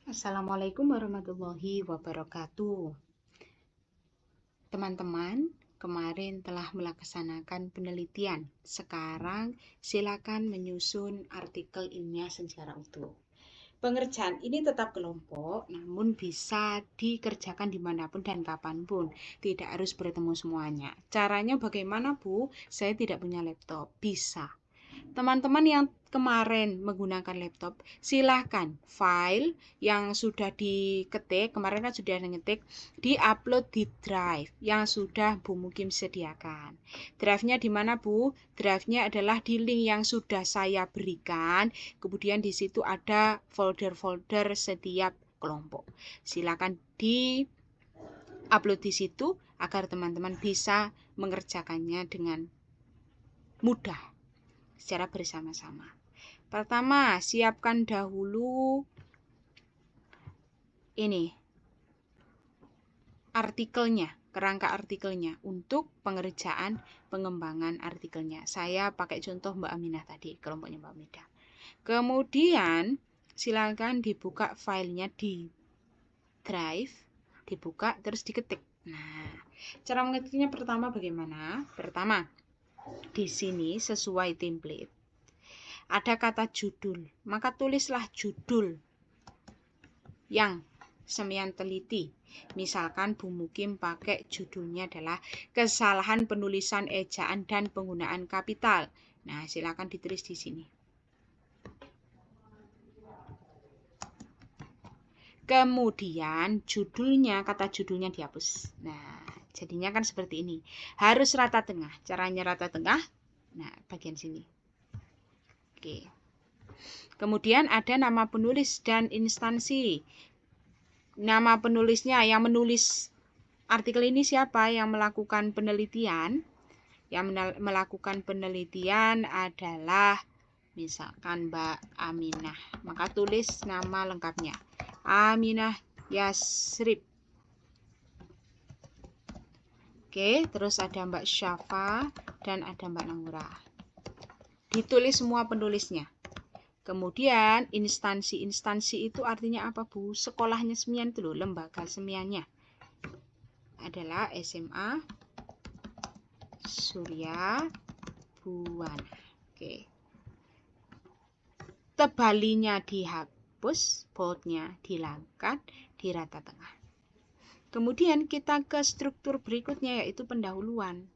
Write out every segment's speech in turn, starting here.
Assalamualaikum warahmatullahi wabarakatuh. Teman-teman, kemarin telah melaksanakan penelitian. Sekarang silakan menyusun artikel ilmiah secara utuh. Pengerjaan ini tetap kelompok, namun bisa dikerjakan dimanapun dan kapanpun. Tidak harus bertemu semuanya. Caranya bagaimana, Bu? Saya tidak punya laptop. Bisa. Teman-teman yang kemarin menggunakan laptop, silahkan file yang sudah diketik, kemarin kan sudah ngetik, di-upload di drive yang sudah Bu Mukim sediakan. Drive-nya di mana, Bu? Drive-nya adalah di link yang sudah saya berikan. Kemudian di situ ada folder-folder setiap kelompok. Silakan di-upload di situ agar teman-teman bisa mengerjakannya dengan mudah secara bersama-sama. Pertama, siapkan dahulu ini artikelnya, kerangka artikelnya untuk pengerjaan pengembangan artikelnya. Saya pakai contoh Mbak Aminah tadi, kelompoknya Mbak Aminah. Kemudian silakan dibuka filenya di drive, dibuka terus diketik. Nah, cara mengetiknya pertama bagaimana? Pertama, di sini sesuai template ada kata judul, maka tulislah judul yang semian teliti. Misalkan Bu Mukim pakai judulnya adalah kesalahan penulisan ejaan dan penggunaan kapital. Nah, silakan ditulis di sini. Kemudian judulnya, kata judulnya dihapus. Nah, jadinya kan seperti ini. Harus rata tengah. Caranya rata tengah. Nah, bagian sini. Oke. Kemudian ada nama penulis dan instansi. Nama penulisnya, yang menulis artikel ini siapa? Yang melakukan penelitian. Yang melakukan penelitian adalah misalkan Mbak Aminah. Maka tulis nama lengkapnya. Aminah Yasrib. Oke, terus ada Mbak Syafa dan ada Mbak Nangura. Ditulis semua penulisnya. Kemudian instansi itu artinya apa, Bu? Sekolahnya semian itu loh, lembaga semiannya adalah SMA Surya Buwana. Oke. Tebalinya dihapus, boldnya dihilangkan, di rata tengah. Kemudian kita ke struktur berikutnya, yaitu pendahuluan.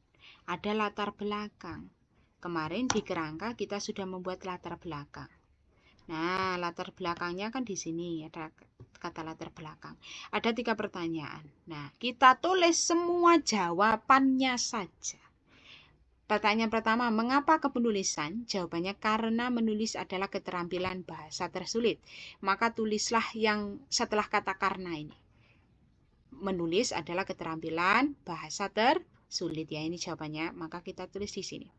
Ada latar belakang. Kemarin di kerangka kita sudah membuat latar belakang. Nah, latar belakangnya kan di sini ada kata latar belakang. Ada 3 pertanyaan. Nah, kita tulis semua jawabannya saja. Pertanyaan pertama, mengapa kepenulisan? Jawabannya karena menulis adalah keterampilan bahasa tersulit. Maka tulislah yang setelah kata karena ini. Menulis adalah keterampilan bahasa tersulit, ya, ini jawabannya. Maka kita tulis di sini.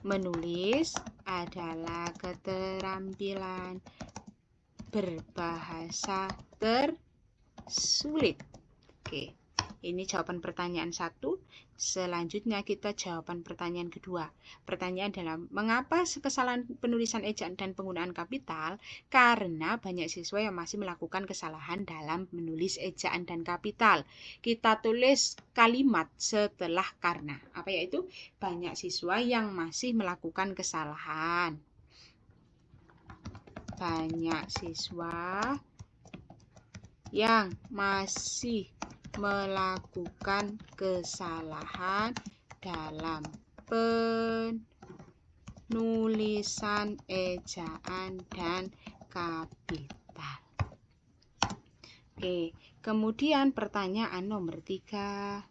Menulis adalah keterampilan berbahasa tersulit. Oke, ini jawaban pertanyaan 1. Selanjutnya kita jawaban pertanyaan kedua. Pertanyaan adalah, mengapa kesalahan penulisan ejaan dan penggunaan kapital? Karena banyak siswa yang masih melakukan kesalahan dalam menulis ejaan dan kapital. Kita tulis kalimat setelah karena. Apa yaitu? Banyak siswa yang masih melakukan kesalahan. Banyak siswa yang masih melakukan kesalahan dalam penulisan ejaan dan kapital. Oke, kemudian pertanyaan nomor 3.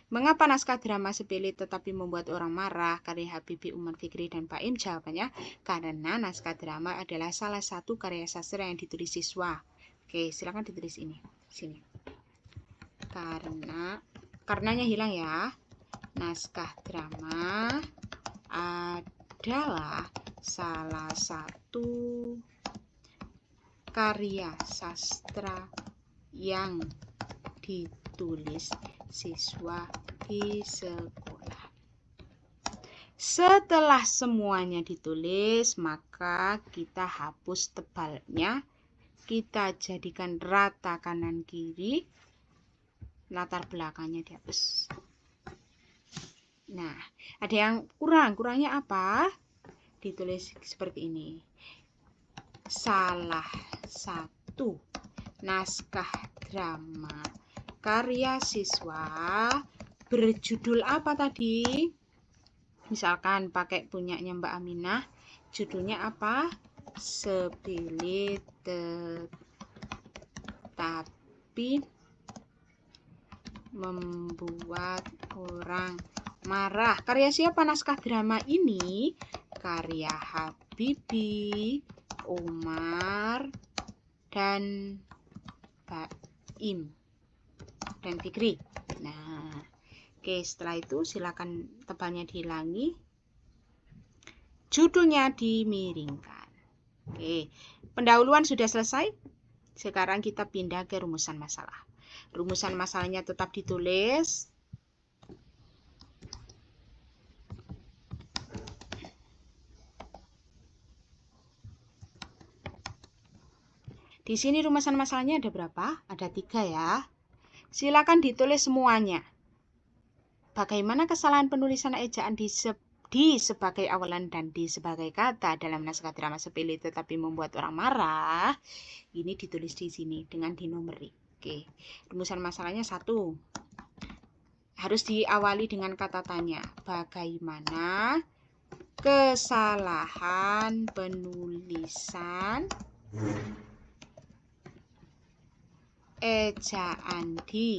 Mengapa naskah drama sepele tetapi membuat orang marah, karya Habibie, Umar Fikri, dan Baim? Jawabannya, karena naskah drama adalah salah satu karya sastra yang ditulis siswa. Oke, silakan ditulis ini, sini. Karenanya hilang ya. Naskah drama adalah salah satu karya sastra yang ditulis siswa di sekolah. Setelah semuanya ditulis, maka kita hapus tebalnya. Kita jadikan rata kanan kiri. Latar belakangnya dihapus. Nah, ada yang kurang. Kurangnya apa? Ditulis seperti ini. Salah satu naskah drama karya siswa berjudul apa tadi? Misalkan pakai punyanya Mbak Aminah, judulnya apa? Sepele tetapi membuat orang marah. Karya siapa naskah drama ini? Karya Habibie, Umar, dan Baim dan Fikri. Nah, oke, setelah itu silakan tebalnya dihilangi. Judulnya dimiringkan. Oke, pendahuluan sudah selesai. Sekarang kita pindah ke rumusan masalah. Rumusan masalahnya tetap ditulis. Di sini rumusan masalahnya ada berapa? Ada 3 ya. Silakan ditulis semuanya. Bagaimana kesalahan penulisan ejaan di sebagai awalan dan di sebagai kata dalam naskah drama sepele tetapi membuat orang marah? Ini ditulis di sini dengan dinomori. Oke, rumusan masalahnya 1. Harus diawali dengan kata tanya. Bagaimana kesalahan penulisan ejaan di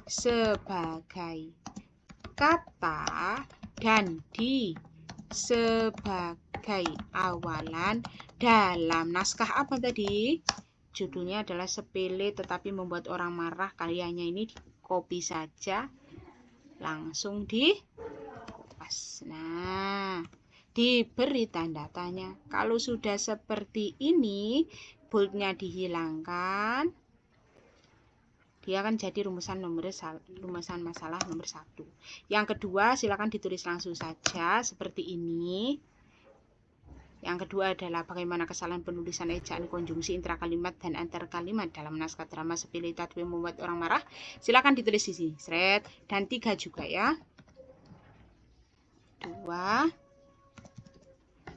sebagai kata dan di sebagai awalan dalam naskah apa tadi? Judulnya adalah sepele tetapi membuat orang marah. Karyanya ini copy saja, langsung di pas. Nah, diberi tanda tanya. Kalau sudah seperti ini, boldnya dihilangkan. Dia akan jadi rumusan masalah nomor 1. Yang kedua, silakan ditulis langsung saja seperti ini. Yang kedua adalah bagaimana kesalahan penulisan ejaan konjungsi intrakalimat dan antar kalimat dalam naskah drama sepele tetapi membuat orang marah. Silakan ditulis di sini. Seret. Dan 3 juga ya. 2,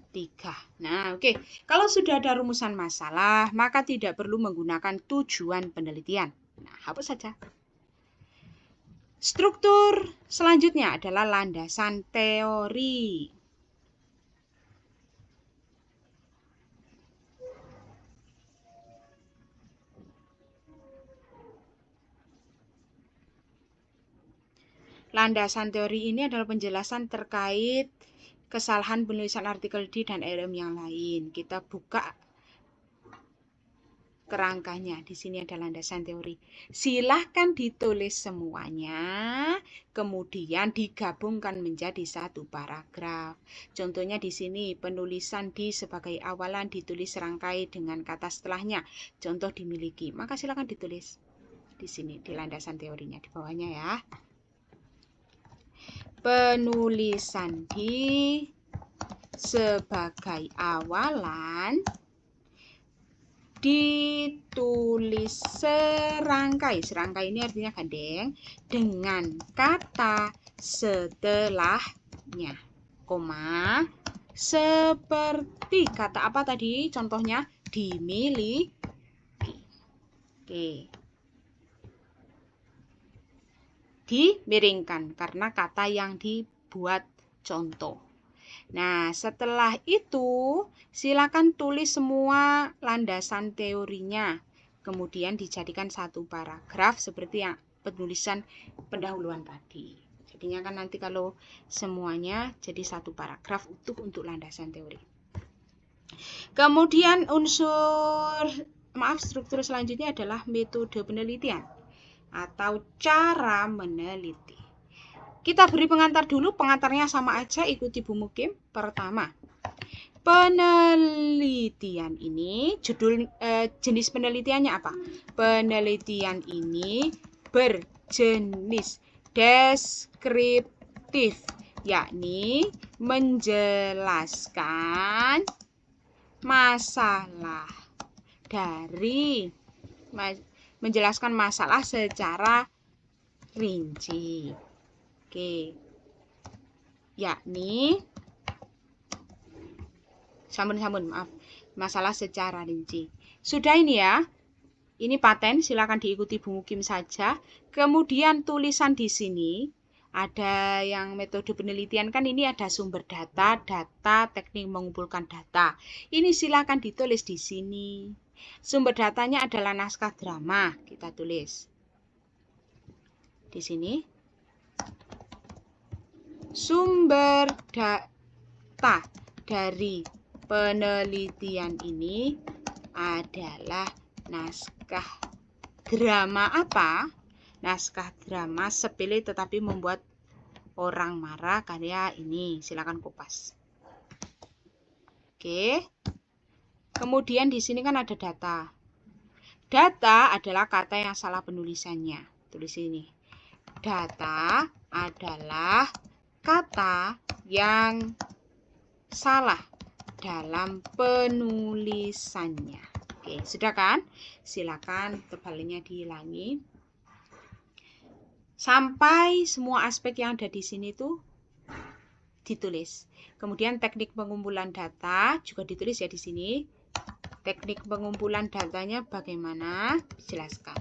3. Nah, oke. Kalau sudah ada rumusan masalah, maka tidak perlu menggunakan tujuan penelitian. Nah, hapus saja. Struktur selanjutnya adalah landasan teori. Landasan teori ini adalah penjelasan terkait kesalahan penulisan artikel D dan RM yang lain. Kita buka kerangkanya. Di sini ada landasan teori. Silahkan ditulis semuanya, kemudian digabungkan menjadi satu paragraf. Contohnya di sini penulisan di sebagai awalan ditulis serangkai dengan kata setelahnya. Contoh dimiliki. Maka silahkan ditulis di sini di landasan teorinya di bawahnya ya. Penulisan di sebagai awalan ditulis serangkai. Serangkai ini artinya gandeng dengan kata setelahnya, koma, seperti kata apa tadi? Contohnya dimiliki. Oke. Dimiringkan karena kata yang dibuat contoh. Nah, setelah itu silakan tulis semua landasan teorinya. Kemudian dijadikan satu paragraf seperti yang penulisan pendahuluan tadi. Jadinya kan nanti kalau semuanya jadi satu paragraf utuh untuk landasan teori. Kemudian struktur selanjutnya adalah metode penelitian atau cara meneliti. Kita beri pengantar dulu, pengantarnya sama aja, ikuti Bu Mukim. Pertama, penelitian ini, jenis penelitiannya apa? Penelitian ini berjenis deskriptif, yakni menjelaskan masalah menjelaskan masalah secara rinci. Oke. Yakni maaf. Masalah secara rinci. Sudah ini ya. Ini paten, silakan diikuti Bu Mukim saja. Kemudian tulisan di sini ada yang metode penelitian, kan ini ada sumber data, teknik mengumpulkan data. Ini silakan ditulis di sini. Sumber datanya adalah naskah drama, kita tulis di sini. Sumber data dari penelitian ini adalah naskah drama apa? Naskah drama sepele tetapi membuat orang marah, karya ini. Silakan kupas. Oke. Kemudian di sini kan ada data. Data adalah kata yang salah penulisannya. Tulis ini. Data adalah kata yang salah dalam penulisannya. Oke, sudah kan? Silakan tebalnya dihilangi. Sampai semua aspek yang ada di sini tuh ditulis. Kemudian teknik pengumpulan data juga ditulis ya di sini. Teknik pengumpulan datanya bagaimana? Dijelaskan.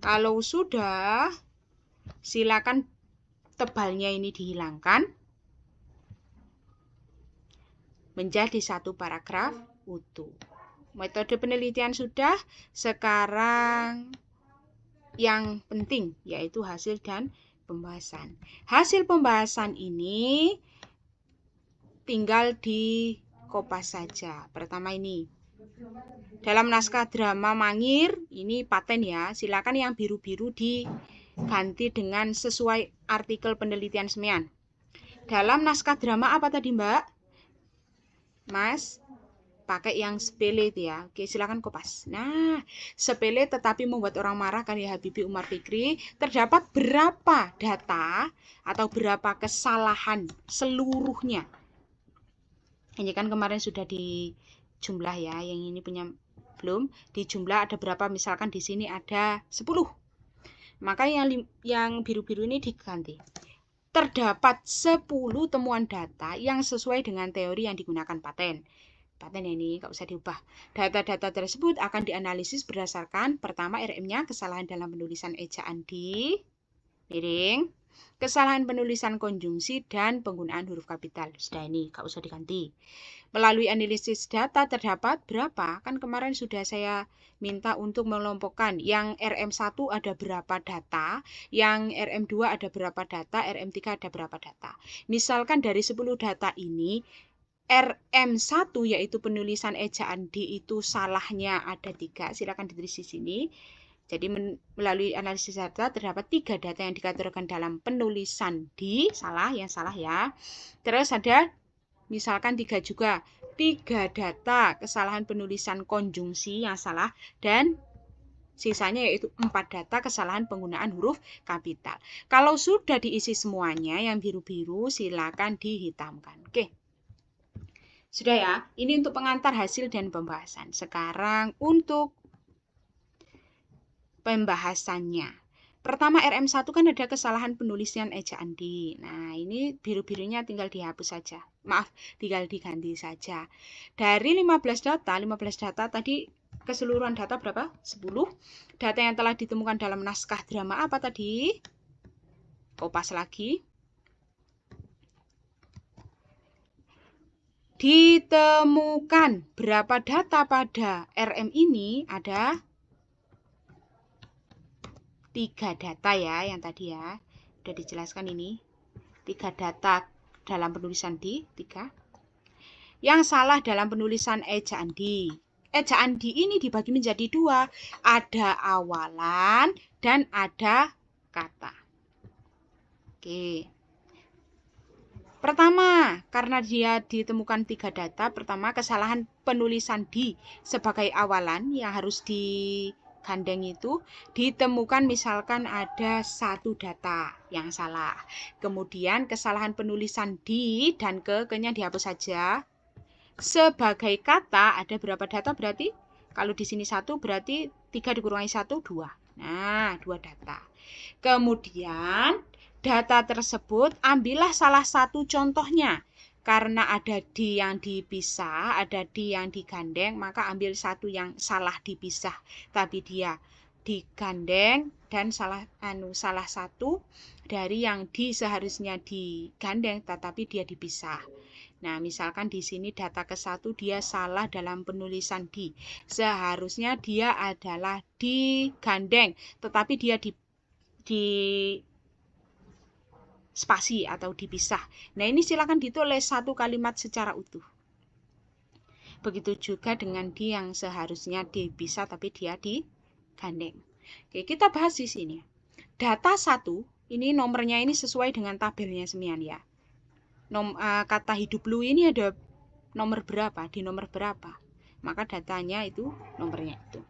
Kalau sudah, silakan tebalnya ini dihilangkan menjadi satu paragraf utuh. Metode penelitian sudah, sekarang yang penting yaitu hasil dan pembahasan. Hasil pembahasan ini tinggal dikopas saja. Pertama ini. Dalam naskah drama Mangir, ini paten ya. Silakan yang biru-biru diganti dengan sesuai artikel penelitian Semean. Dalam naskah drama apa tadi, Mbak? Mas, pakai yang sepele itu ya. Oke, silakan kopas. Nah, sepele tetapi membuat orang marah, karya Habibie Umar Fikri. Terdapat berapa data atau berapa kesalahan seluruhnya? Ini kan kemarin sudah dijumlah ya, yang ini punya belum. Dijumlah ada berapa? Misalkan di sini ada 10. Maka yang biru-biru ini diganti. Terdapat 10 temuan data yang sesuai dengan teori yang digunakan paten. Paten ini nggak usah diubah. Data-data tersebut akan dianalisis berdasarkan pertama RM-nya, kesalahan dalam penulisan ejaan di miring, kesalahan penulisan konjungsi, dan penggunaan huruf kapital. Sudah ini nggak usah diganti. Melalui analisis data terdapat berapa? Kan kemarin sudah saya minta untuk mengelompokkan. Yang RM1 ada berapa data, yang RM2 ada berapa data, RM3 ada berapa data. Misalkan dari 10 data ini, RM1 yaitu penulisan ejaan D itu salahnya ada 3. Silakan ditulis di sini. Jadi melalui analisis data terdapat 3 data yang dikategorikan dalam penulisan D, yang salah ya. Terus ada misalkan 3 juga, 3 data kesalahan penulisan konjungsi yang salah, dan sisanya yaitu 4 data kesalahan penggunaan huruf kapital. Kalau sudah diisi semuanya, yang biru-biru silakan dihitamkan. Oke. Sudah ya, ini untuk pengantar hasil dan pembahasan. Sekarang untuk pembahasannya. Pertama RM1 kan ada kesalahan penulisan ejaan D. Nah, ini biru-birunya tinggal dihapus saja. Maaf, tinggal diganti saja. Dari 15 data tadi keseluruhan data berapa? 10. Data yang telah ditemukan dalam naskah drama apa tadi? Kopas lagi. Ditemukan berapa data pada RM ini? Ada 3 data ya, yang tadi ya. Sudah dijelaskan ini. 3 data dalam penulisan D, 3. Yang salah dalam penulisan ejaan D. Ejaan D ini dibagi menjadi 2. Ada awalan dan ada kata. Oke. Pertama, karena dia ditemukan 3 data, pertama kesalahan penulisan D sebagai awalan yang harus gandeng itu ditemukan misalkan ada satu data yang salah. Kemudian kesalahan penulisan di dan ke-nya dihapus saja. Sebagai kata ada berapa data berarti? Kalau di sini 1 berarti 3 dikurangi 1, 2. Nah, 2 data. Kemudian data tersebut ambillah salah satu contohnya. Karena ada di yang dipisah, ada di yang digandeng, maka ambil satu yang salah dipisah, tapi dia digandeng dan salah satu dari yang seharusnya digandeng tetapi dia dipisah. Nah, misalkan di sini data ke-1 dia salah dalam penulisan di. Seharusnya dia adalah digandeng, tetapi dia di spasi atau dipisah. Nah, ini silakan ditulis satu kalimat secara utuh. Begitu juga dengan di yang seharusnya dipisah tapi dia digandeng. Oke, kita bahas di sini. Data 1, ini nomornya ini sesuai dengan tabelnya semian ya. Kata hidup lu ini ada nomor berapa, di nomor berapa. Maka datanya itu nomornya itu.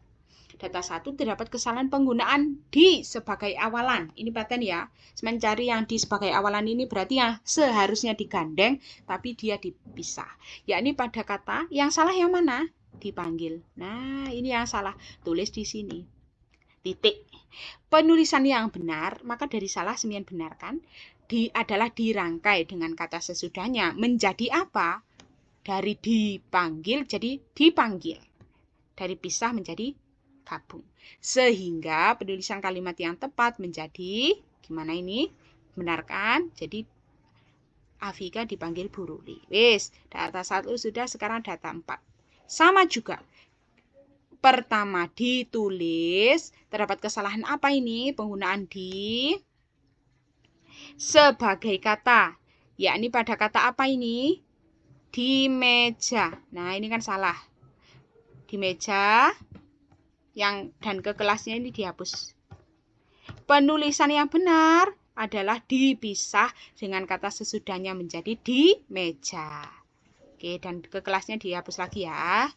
Data 1 terdapat kesalahan penggunaan di sebagai awalan. Ini paten ya. Mencari yang di sebagai awalan ini berarti yang seharusnya digandeng tapi dia dipisah. Yakni pada kata yang salah yang mana? Dipanggil. Nah, ini yang salah. Tulis di sini. Titik. Penulisan yang benar, maka dari salah semian benar kan? Adalah dirangkai dengan kata sesudahnya. Menjadi apa? Dari dipanggil jadi dipanggil. Dari pisah menjadi gabung. Sehingga penulisan kalimat yang tepat menjadi gimana ini? Benar kan? Jadi Afika dipanggil Bu Ruli. Wis, data 1 sudah, sekarang data 4. Sama juga. Pertama ditulis, terdapat kesalahan apa ini? Penggunaan di sebagai kata. Yakni pada kata apa ini? Di meja. Nah, ini kan salah. Di meja yang dan ke kelasnya ini dihapus. Penulisan yang benar adalah dipisah dengan kata sesudahnya menjadi di meja. Oke, dan ke kelasnya dihapus lagi ya.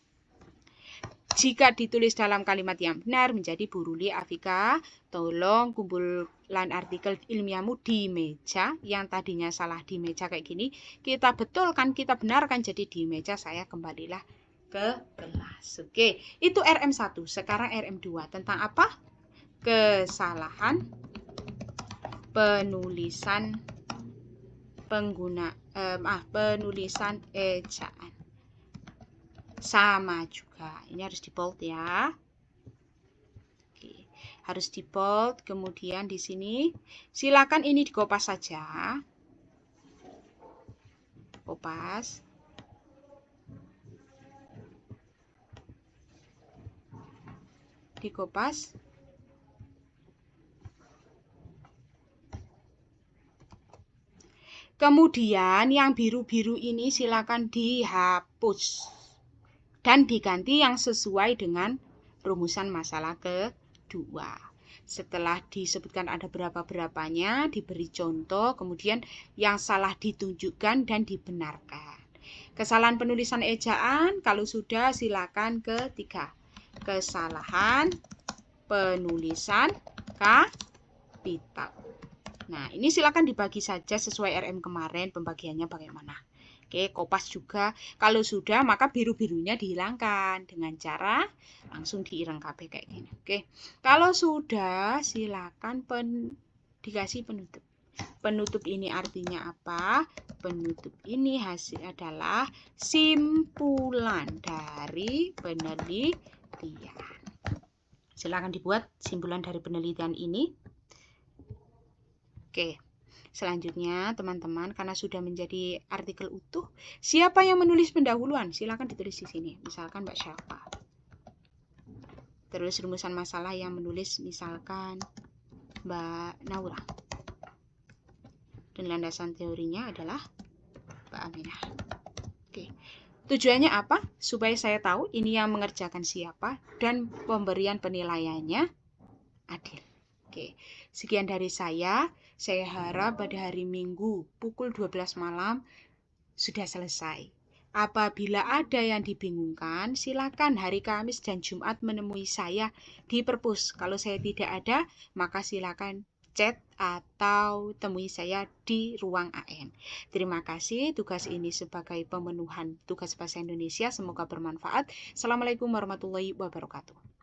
Jika ditulis dalam kalimat yang benar menjadi Bu Ruli, Afika, tolong kumpulan artikel ilmiahmu di meja. Yang tadinya salah di meja kayak gini, kita betulkan, kita benarkan jadi di meja. Saya kembalilah ke kelas. Oke, itu RM1. Sekarang RM2. Tentang apa? Kesalahan penulisan penulisan ejaan. Sama juga. Ini harus di bold ya. Oke, harus di bold. Kemudian di sini silakan ini dikopas saja. Kopas. Dikopas. Kemudian yang biru-biru ini silakan dihapus dan diganti yang sesuai dengan rumusan masalah kedua. Setelah disebutkan ada berapa-berapanya, diberi contoh, kemudian yang salah ditunjukkan dan dibenarkan. Kesalahan penulisan ejaan, kalau sudah silakan ketiga. Kesalahan penulisan kapital. Nah, ini silakan dibagi saja sesuai RM kemarin pembagiannya bagaimana. Oke, kopas juga. Kalau sudah, maka biru-birunya dihilangkan dengan cara langsung diireng KB kayak gini. Oke, kalau sudah, silakan dikasih penutup. Penutup ini artinya apa? Penutup ini hasil adalah simpulan dari penelitian. Silakan dibuat simpulan dari penelitian ini. Oke, selanjutnya teman-teman, karena sudah menjadi artikel utuh, siapa yang menulis pendahuluan? Silakan ditulis di sini. Misalkan Mbak Syafa. Terus rumusan masalah yang menulis misalkan Mbak Naura. Dan landasan teorinya adalah Mbak Aminah. Oke. Tujuannya apa? Supaya saya tahu ini yang mengerjakan siapa dan pemberian penilaiannya adil. Oke. Sekian dari saya. Saya harap pada hari Minggu pukul 12 malam sudah selesai. Apabila ada yang dibingungkan, silakan hari Kamis dan Jumat menemui saya di perpus. Kalau saya tidak ada, maka silakan chat atau temui saya di ruang AN. Terima kasih, tugas ini sebagai pemenuhan tugas bahasa Indonesia. Semoga bermanfaat. Assalamualaikum warahmatullahi wabarakatuh.